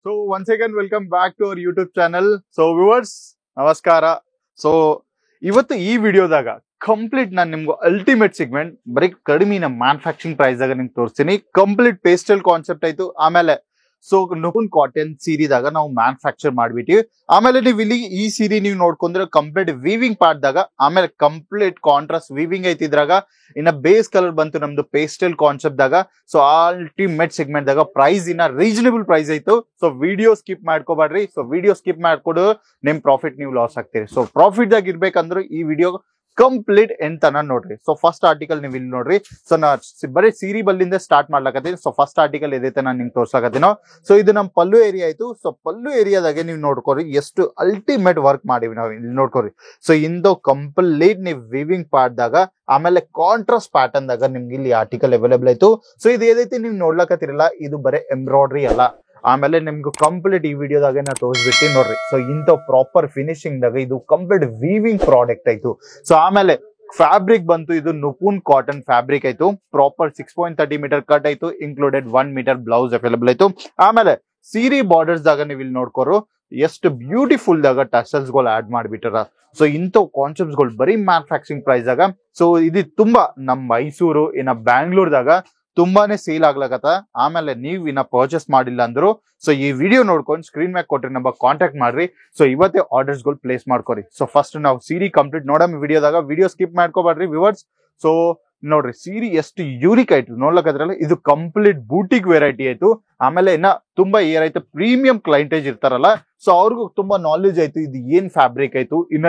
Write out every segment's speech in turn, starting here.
So once again, welcome back to our YouTube channel. So viewers, ನಮಸ್ಕಾರ. So ಇವತ್ತು ಈ ವಿಡಿಯೋದಾಗ complete ನಾನು ನಿಮ್ಗೆ ಅಲ್ಟಿಮೇಟ್ ಸಿಗ್ಮೆಂಟ್ ಬರೀ ಕಡಿಮೆ ಮ್ಯಾನುಫ್ಯಾಕ್ಚರಿಂಗ್ ಪ್ರೈಸ್ ದಾಗ ನಿಮ್ಗೆ ತೋರಿಸ್ತೀನಿ. ಕಂಪ್ಲೀಟ್ ಪೇಸ್ಟಲ್ ಕಾನ್ಸೆಪ್ಟ್ ಆಯ್ತು. ಆಮೇಲೆ ಸೊ ನೂನ್ ಕಾಟನ್ ಸೀರಿದಾಗ ನಾವು ಮ್ಯಾನುಫ್ಯಾಕ್ಚರ್ ಮಾಡ್ಬಿಟ್ಟಿವಿ. ಆಮೇಲೆ ನೀವು ಇಲ್ಲಿ ಈ ಸೀರೆ ನೀವು ನೋಡ್ಕೊಂಡ್ರೆ ಕಂಪ್ಲೀಟ್ ವೀವಿಂಗ್ ಪಾರ್ಟ್ ದಾಗ, ಆಮೇಲೆ ಕಂಪ್ಲೀಟ್ ಕಾಂಟ್ರಾಸ್ಟ್ ವೀವಿಂಗ್ ಐತಿ. ಇದ್ರಾಗ ಇನ್ನ ಬೇಸ್ ಕಲರ್ ಬಂತು ನಮ್ದು ಪೇಸ್ಟಲ್ ಕಾನ್ಸೆಪ್ಟ್ ದಾಗ. ಸೊ ಅಲ್ಟಿಮೇಟ್ ಸೆಗ್ಮೆಂಟ್ ದಾಗ ಪ್ರೈಸ್ ಇನ್ನ ರೀಸನಬಲ್ ಪ್ರೈಸ್ ಆಯ್ತು. ಸೊ ವಿಡಿಯೋ ಸ್ಕಿಪ್ ಮಾಡ್ಕೋಬೇಡ್ರಿ. ಸೊ ವಿಡಿಯೋ ಸ್ಕಿಪ್ ಮಾಡ್ಕೊಡು ನಿಮ್ ಪ್ರಾಫಿಟ್ ನೀವು ಲಾಸ್ ಆಗ್ತೀರಿ. ಸೊ ಪ್ರಾಫಿಟ್ ದಾಗ ಇರ್ಬೇಕಂದ್ರೆ ಈ ವಿಡಿಯೋ ಕಂಪ್ಲೀಟ್ ಎಂತನ ನೋಡ್ರಿ. ಸೊ ಫಸ್ಟ್ ಆರ್ಟಿಕಲ್ ನೀವು ಇಲ್ಲಿ ನೋಡ್ರಿ. ಸೊ ನಾ ಬರೀ ಸೀರಿ ಬಲ್ಲಿಂದ ಸ್ಟಾರ್ಟ್ ಮಾಡ್ಲಕತ್ತೀನಿ. ಸೊ ಫಸ್ಟ್ ಆರ್ಟಿಕಲ್ ಎದೈತೆ ನಾನು ನಿಮ್ಗೆ ತೋರ್ಸಕತ್ತೀನೋ. ಸೊ ಇದು ನಮ್ ಪಲ್ಲು ಏರಿಯಾ ಆಯ್ತು. ಸೊ ಪಲ್ಲು ಏರಿಯಾದಾಗೆ ನೀವು ನೋಡ್ಕೊರಿ ಎಷ್ಟು ಅಲ್ಟಿಮೇಟ್ ವರ್ಕ್ ಮಾಡಿವಿ ನಾವು. ಇಲ್ಲಿ ನೋಡ್ಕೊರಿ. ಸೊ ಇಂದು ಕಂಪ್ಲೀಟ್ ನೀವು ವಿವಿಂಗ್ ಪಾರ್ಟ್ ದಾಗ, ಆಮೇಲೆ ಕಾಂಟ್ರಾಸ್ಟ್ ಪ್ಯಾಟರ್ನ್ ದಾಗ ನಿಮ್ಗೆ ಇಲ್ಲಿ ಆರ್ಟಿಕಲ್ ಅವೈಲೇಬಲ್ ಆಯ್ತು. ಸೊ ಇದು ಏದೈತಿ ನೀವು ನೋಡ್ಲಕತ್ತಿರಲ್ಲ, ಇದು ಬರೀ ಎಂಬ್ರಾಯ್ಡ್ರಿ ಅಲ್ಲ. ಆಮೇಲೆ ನಿಮ್ಗೆ ಕಂಪ್ಲೀಟ್ ಈ ವಿಡಿಯೋದಾಗ ನಾ ತೋರಿಸ್ಬಿಟ್ಟು ನೋಡ್ರಿ. ಸೊ ಇಂಥ ಪ್ರಾಪರ್ ಫಿನಿಶಿಂಗ್ ದಾಗ ಇದು ಕಂಪ್ಲೀಟ್ ವೀವಿಂಗ್ ಪ್ರಾಡಕ್ಟ್ ಆಯ್ತು. ಸೊ ಆಮೇಲೆ ಫ್ಯಾಬ್ರಿಕ್ ಬಂತು, ಇದು ನುಪೂನ್ ಕಾಟನ್ ಫ್ಯಾಬ್ರಿಕ್ ಆಯ್ತು. ಪ್ರಾಪರ್ 6.30 ಮೀಟರ್ ಕಟ್ ಆಯ್ತು. ಇನ್ಕ್ಲೂಡೆಡ್ 1 ಮೀಟರ್ ಬ್ಲೌಸ್ ಅವೈಲೇಬಲ್ ಆಯ್ತು. ಆಮೇಲೆ ಸೀರಿ ಬಾರ್ಡರ್ಸ್ ದಾಗ ನೀವು ಇಲ್ಲಿ ನೋಡ್ಕೋರು ಎಷ್ಟು ಬ್ಯೂಟಿಫುಲ್ ದಾಗ ಟಸಲ್ಸ್ ಗಳು ಆಡ್ ಮಾಡ್ಬಿಟ್ಟಾರ. ಸೊ ಇಂಥ ಕಾನ್ಸೆಪ್ಟ್ಸ್ ಗಳು ಬರೀ ಮ್ಯಾನುಫ್ಯಾಕ್ಚರಿಂಗ್ ಪ್ರೈಸ್ ದಾಗ. ಸೊ ಇದು ತುಂಬಾ ನಮ್ ಮೈಸೂರು ಇನ್ನ ಬ್ಯಾಂಗ್ಳೂರ್ದಾಗ ತುಂಬಾನೇ ಸೇಲ್ ಆಗ್ಲಕತ್ತ. ಆಮೇಲೆ ನೀವು ಇನ್ನ ಪರ್ಚೇಸ್ ಮಾಡಿಲ್ಲ ಅಂದ್ರು ಸೊ ಈ ವಿಡಿಯೋ ನೋಡ್ಕೊಂಡು ಸ್ಕ್ರೀನ್ ಮ್ಯಾಗ್ ಕೊಟ್ರಿ ನಂಬರ್ ಕಾಂಟ್ಯಾಕ್ಟ್ ಮಾಡ್ರಿ. ಸೊ ಇವತ್ತೇ ಆರ್ಡರ್ಸ್ ಗಳು ಪ್ಲೇಸ್ ಮಾಡ್ಕೊರಿ. ಸೊ ಫಸ್ಟ್ ನಾವು ಸೀರಿ ಕಂಪ್ಲೀಟ್ ನೋಡಮ್ ವಿಡಿಯೋದಾಗ. ವಿಡಿಯೋ ಸ್ಕಿಪ್ ಮಾಡ್ಕೋಬೇಡ್ರಿ ವ್ಯೂವರ್ಸ್. ಸೊ ನೋಡ್ರಿ ಸೀರಿ ಎಷ್ಟು ಯೂನಿಕ್ ಆಯ್ತು ನೋಡ್ಲಕ್ಕದ್ರಲ್ಲ. ಇದು ಕಂಪ್ಲೀಟ್ ಬೂಟಿಕ್ ವೆರೈಟಿ ಆಯ್ತು. ಆಮೇಲೆ ಇನ್ನ ತುಂಬಾ ಏನಾಯ್ತು ಪ್ರೀಮಿಯಂ ಕ್ಲೈಂಟೇಜ್ ಇರ್ತಾರಲ್ಲ, ಸೊ ಅವ್ರಿಗೂ ತುಂಬಾ ನಾಲೆಜ್ ಆಯ್ತು ಇದು ಏನ್ ಫ್ಯಾಬ್ರಿಕ್ ಆಯ್ತು, ಇನ್ನ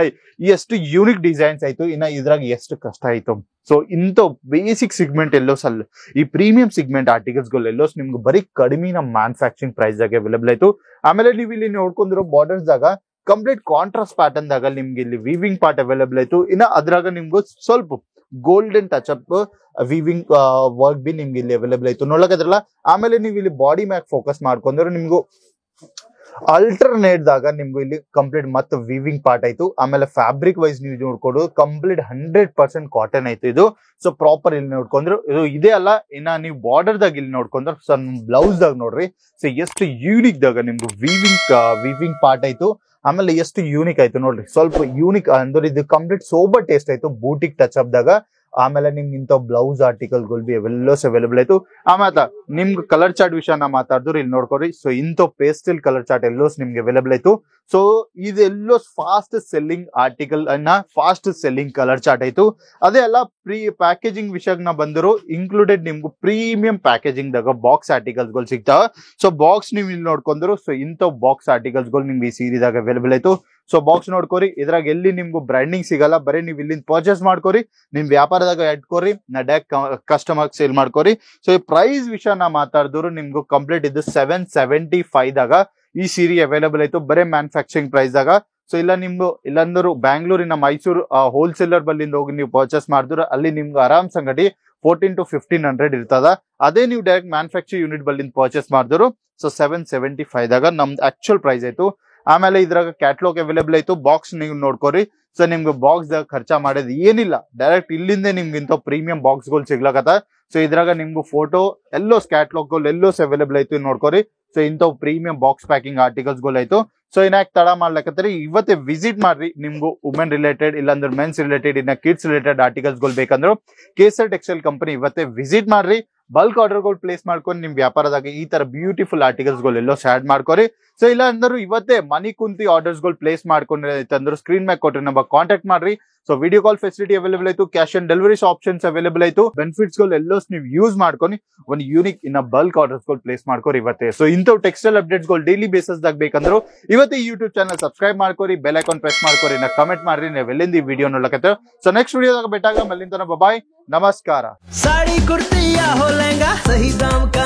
ಎಷ್ಟು ಯೂನಿಕ್ ಡಿಸೈನ್ಸ್ ಆಯ್ತು, ಇನ್ನ ಇದ್ರಾಗ ಎಷ್ಟು ಕಷ್ಟ ಆಯ್ತು. ಸೊ ಇಂಥ ಬೇಸಿಕ್ ಸಿಗ್ಮೆಂಟ್ ಎಲ್ಲೋಸ್ ಅಲ್ಲ, ಈ ಪ್ರೀಮಿಯಂ ಸಿಗ್ಮೆಂಟ್ ಆರ್ಟಿಕಲ್ಸ್ ಗಳು ಎಲ್ಲೋಸ್ ನಿಮ್ಗೆ ಬರೀ ಕಡಿಮೆ ನಮ್ಮ ಮ್ಯಾನುಫ್ಯಾಕ್ಚರಿಂಗ್ ಪ್ರೈಸ್ ದಾಗ ಅವೈಲೇಬಲ್ ಆಯ್ತು. ಆಮೇಲೆ ನೀವು ಇಲ್ಲಿ ನೋಡ್ಕೊಂಡಿರೋ ಬಾರ್ಡರ್ಸ್ ದಾಗ ಕಂಪ್ಲೀಟ್ ಕಾಂಟ್ರಾಸ್ಟ್ ಪ್ಯಾಟರ್ನ್ ದಾಗ ನಿಮ್ಗೆ ಇಲ್ಲಿ ವೀವಿಂಗ್ ಪಾರ್ಟ್ ಅವೈಲೇಬಲ್ ಆಯ್ತು. ಇನ್ನ ಅದ್ರಾಗ ನಿಮ್ಗೂ ಸ್ವಲ್ಪ golden touch up weaving work B ನಿಮ್ಗೆ ಇಲ್ಲಿ ಅವೈಲೇಬಲ್ ಆಯ್ತು ನೋಡ್ಲಕದ್ರಲ್ಲ. ಆಮೇಲೆ ನೀವು ಇಲ್ಲಿ ಬಾಡಿ ಮ್ಯಾಕ್ ಫೋಕಸ್ ಮಾಡ್ಕೊಂಡ್ರೆ ನಿಮ್ಗೂ ಅಲ್ಟರ್ನೇಟ್ ದಾಗ ನಿಮ್ಗೂ ಇಲ್ಲಿ ಕಂಪ್ಲೀಟ್ ಮತ್ತೆ ವೀವಿಂಗ್ ಪಾರ್ಟ್ ಆಯ್ತು. ಆಮೇಲೆ ಫ್ಯಾಬ್ರಿಕ್ ವೈಸ್ ನೀವು ನೋಡ್ಕೊಂಡು ಕಂಪ್ಲೀಟ್ 100% ಕಾಟನ್ ಆಯ್ತು ಇದು. ಸೊ ಪ್ರಾಪರ್ ಇಲ್ಲಿ ನೋಡ್ಕೊಂಡ್ರು ಇದು ಇದೇ ಅಲ್ಲ, ಇನ್ನ ನೀವು ಬಾರ್ಡರ್ ದಾಗ ಇಲ್ಲಿ ನೋಡ್ಕೊಂಡ್ರೆ ಸೊ ಬ್ಲೌಸ್ ದಾಗ ನೋಡ್ರಿ. ಸೊ ಎಷ್ಟು ಯೂನಿಕ್ ದಾಗ ನಿಮ್ದು ವೀವಿಂಗ್ ಪಾರ್ಟ್ ಆಯ್ತು. ಆಮೇಲೆ ಎಷ್ಟು ಯೂನಿಕ್ ಆಯ್ತು ನೋಡ್ರಿ. ಸ್ವಲ್ಪ ಯೂನಿಕ್ ಅಂದ್ರೆ ಇದು ಕಂಪ್ಲೀಟ್ ಸೋಬರ್ ಟೇಸ್ಟ್ ಆಯ್ತು ಬೂಟಿಕ್ ಟಚ್ ಅಪ್ ದಾಗ. ಆಮೇಲೆ ನಿಮ್ಗೆ ಇಂಥ ಬ್ಲೌಸ್ ಆರ್ಟಿಕಲ್ ಗಳು ಬಿ ಎಲ್ಲೋಸ್ ಅವೈಲೇಬಲ್ ಆಯ್ತು. ಆಮೇಲೆ ನಿಮ್ಗೆ ಕಲರ್ ಚಾರ್ಟ್ ವಿಷಯ ನಾ ಮಾತಾಡಿದ್ರು ಇಲ್ಲಿ ನೋಡ್ಕೊರಿ. ಸೊ ಇಂಥ ಪೇಸ್ಟಲ್ ಕಲರ್ ಚಾರ್ಟ್ ಎಲ್ಲೋಸ್ ನಿಮ್ಗೆ ಅವೈಲೇಬಲ್ ಆಯ್ತು. ಸೊ ಇದೆಲ್ಲೋ ಫಾಸ್ಟ್ ಸೆಲ್ಲಿಂಗ್ ಆರ್ಟಿಕಲ್ ಅನ್ನ ಫಾಸ್ಟ್ ಸೆಲ್ಲಿಂಗ್ ಕಲರ್ ಚಾರ್ಟ್ ಆಯ್ತು. ಅದೇ ಅಲ್ಲ ಪ್ಯಾಕೇಜಿಂಗ್ ವಿಷಯಕ್ಕೆ ನಾ ಬಂದರು ಇನ್ಕ್ಲೂಡೆಡ್ ನಿಮ್ಗೂ ಪ್ರೀಮಿಯಂ ಪ್ಯಾಕೇಜಿಂಗ್ ದಾಗ ಬಾಕ್ಸ್ ಆರ್ಟಿಕಲ್ಸ್ ಗಳು ಸಿಗ್ತಾವ. ಸೊ ಬಾಕ್ಸ್ ನೀವು ಇಲ್ಲಿ ನೋಡ್ಕೊಂಡ್ರು ಸೊ ಇಂಥ ಬಾಕ್ಸ್ ಆರ್ಟಿಕಲ್ಸ್ ಗಳು ನಿಮ್ಗೆ ಈ ಸೀರಿದಾಗ ಅವೈಲೇಬಲ್ ಆಯ್ತು. ಸೊ ಬಾಕ್ಸ್ ನೋಡ್ಕೋರಿ, ಇದ್ರಾಗ ಎಲ್ಲಿ ನಿಮ್ಗೂ ಬ್ರ್ಯಾಂಡಿಂಗ್ ಸಿಗಲ್ಲ, ಬರೀ ನೀವು ಇಲ್ಲಿಂದ ಪರ್ಚೇಸ್ ಮಾಡ್ಕೋರಿ, ನಿಮ್ ವ್ಯಾಪಾರದಾಗ ಇಟ್ಕೋರಿ, ನಾ ಡೈರೆಕ್ಟ್ ಕಸ್ಟಮರ್ ಸೇಲ್ ಮಾಡ್ಕೋರಿ. ಸೊ ಈ ಪ್ರೈಸ್ ವಿಷಯ ನಾ ಮಾತಾಡಿದ್ರು ನಿಮ್ಗೂ ಕಂಪ್ಲೀಟ್ ಇದು 775 ದಾಗ ಈ ಸೀರೆ ಅವೈಲೇಬಲ್ ಆಯ್ತು ಬರೇ ಮ್ಯಾನುಫ್ಯಾಕ್ಚರಿಂಗ್ ಪ್ರೈಸ್ ದಾಗ. ಸೊ ಇಲ್ಲ ನಿಮ್ದು ಇಲ್ಲಂದ್ರು ಬ್ಯಾಂಗ್ಳೂರಿನ ಮೈಸೂರು ಹೋಲ್ಸೇಲರ್ ಬಲ್ಲಿಂದ ಹೋಗಿ ನೀವು ಪರ್ಚೇಸ್ ಮಾಡಿದ್ರೆ ಅಲ್ಲಿ ನಿಮ್ಗೆ ಆರಾಮ್ ಸಂಗತಿ 1400 to 1500 ಇರ್ತದ. ಅದೇ ನೀವು ಡೈರೆಕ್ಟ್ ಮ್ಯಾನುಫ್ಯಾಕ್ಚರ್ ಯೂನಿಟ್ ಬಲ್ಲಿಂದ ಪರ್ಚೇಸ್ ಮಾಡಿದ್ರು ಸೊ 775 ದಾಗ ನಮ್ದು ಆಕ್ಚುಯಲ್ ಪ್ರೈಸ್ ಆಯ್ತು. ಆಮೇಲೆ ಇದ್ರಾಗ ಕ್ಯಾಟ್ಲಾಗ್ ಅವೈಲೇಬಲ್ ಆಯ್ತು. ಬಾಕ್ಸ್ ನೀವು ನೋಡ್ಕೋರಿ. ಸೊ ನಿಮ್ಗೆ ಬಾಕ್ಸ್ ದಾಗ ಖರ್ಚಾ ಮಾಡೋದು ಏನಿಲ್ಲ, ಡೈರೆಕ್ಟ್ ಇಲ್ಲಿಂದ ನಿಮ್ಗೆ ಇಂಥ ಪ್ರೀಮಿಯಂ ಬಾಕ್ಸ್ ಗಳು ಸಿಗ್ಲಕತ್ತ. ಸೊ ಇದ್ರಾಗ ನಿಮ್ಗೂ ಫೋಟೋ ಎಲ್ಲೋಸ್ ಕ್ಯಾಟ್ಲಾಗ್ ಗಳು ಎಲ್ಲೋಸ್ ಅವೈಲೇಬಲ್ ಆಯ್ತು ನೋಡ್ಕೋರಿ. ಸೊ ಇಂಥ ಪ್ರೀಮಿಯಂ ಬಾಕ್ಸ್ ಪ್ಯಾಕಿಂಗ್ ಆರ್ಟಿಕಲ್ಸ್ ಗಳು ಆಯ್ತು. ಸೊ ಇನ್ನಾಕ್ ತಡ ಮಾಡ್ಲಕತ್ತಾರೆ ಇವತ್ತೇ ವಿಸಿಟ್ ಮಾಡ್ರಿ. ನಿಮ್ಗೂ ವುಮೆನ್ ರಿಲೇಟೆಡ್ ಇಲ್ಲಾಂದ್ರೆ ಮೆನ್ಸ್ ರಿಲೇಟೆಡ್ ಇನ್ನ ಕಿಡ್ಸ್ ರಿಲೇಟೆಡ್ ಆರ್ಟಿಕಲ್ಸ್ ಗಳು ಬೇಕಂದ್ರು ಕೇಸರ್ ಟೆಕ್ಸ್ಟೈಲ್ ಕಂಪನಿ ಇವತ್ತೇ ವಿಸಿಟ್ ಮಾಡ್ರಿ. ಬಲ್ಕ್ ಆರ್ಡರ್ ಗಳು ಪ್ಲೇಸ್ ಮಾಡ್ಕೊಂಡು ನಿಮ್ ವ್ಯಾಪಾರದಾಗ ಈ ತರ ಬ್ಯೂಟಿಫುಲ್ ಆರ್ಟಿಕಲ್ಸ್ ಗಳು ಎಲ್ಲೋ ಸ್ಟಾರ್ಟ್ ಮಾಡ್ಕೋರಿ. ಸೊ ಇಲ್ಲ ಅಂದ್ರು ಇವತ್ತೇ ಮನಿ ಕುಂತಿ ಆರ್ಡರ್ಸ್ ಗಳು ಪ್ಲೇಸ್ ಮಾಡ್ಕೊಂಡ್ರೆ ಸ್ಕ್ರೀನ್ ಮ್ಯಾಗ್ ಕೊಟ್ರಿ ನಂಬರ್ ಕಾಂಟ್ಯಾಕ್ಟ್ ಮಾಡ್ರಿ. So video call facility available ಆಯ್ತು. Cash on deliveries options available ಆಯ್ತು. ಬೆನಿಫಿಟ್ಸ್ ಗಳು ಎಲ್ಲೋ ನೀವು ಯೂಸ್ ಮಾಡ್ಕೊಂಡು ಒಂದು ಯೂನಿಕ್ ಇನ್ನ ಬಲ್ಕ್ ಆರ್ಡರ್ಸ್ ಗಳು ಪ್ಲೇಸ್ ಮಾಡ್ಕೋರಿ ಇವತ್ತೇ. ಸೊ ಇಂಥ ಟೆಕ್ಸ್ಟೈಲ್ ಅಪ್ಡೇಟ್ಸ್ ಗಳು ಡೈಲಿ ಬೇಸಿಸ್ ದಾಗ ಬೇಕಂದ್ರು ಇವತ್ತೇ ಯೂಟ್ಯೂಬ್ ಚಾನಲ್ ಸಬ್ಸ್ಕ್ರೈಬ್ ಮಾಡ್ಕೋರಿ, ಬೆಲ್ ಐಕಾನ್ ಪ್ರೆಸ್ ಮಾಡ್ಕೋರಿ, ನಾ ಕಮೆಂಟ್ ಮಾಡ್ರಿ ನೀವು ಎಲ್ಲಿಂದ ಈ ವಿಡಿಯೋ ನೋಡ್ಲಕತ್ತೀರ. ಸೊ ನೆಕ್ಸ್ಟ್ ವಿಡಿಯೋದಾಗ ಬೆಟ್ಟಾಗ ಮಲ್ಲಿಂದ ಬಾಯ್, ನಮಸ್ಕಾರ. साड़ी कुर्ती या हो लहंगा सही दाम का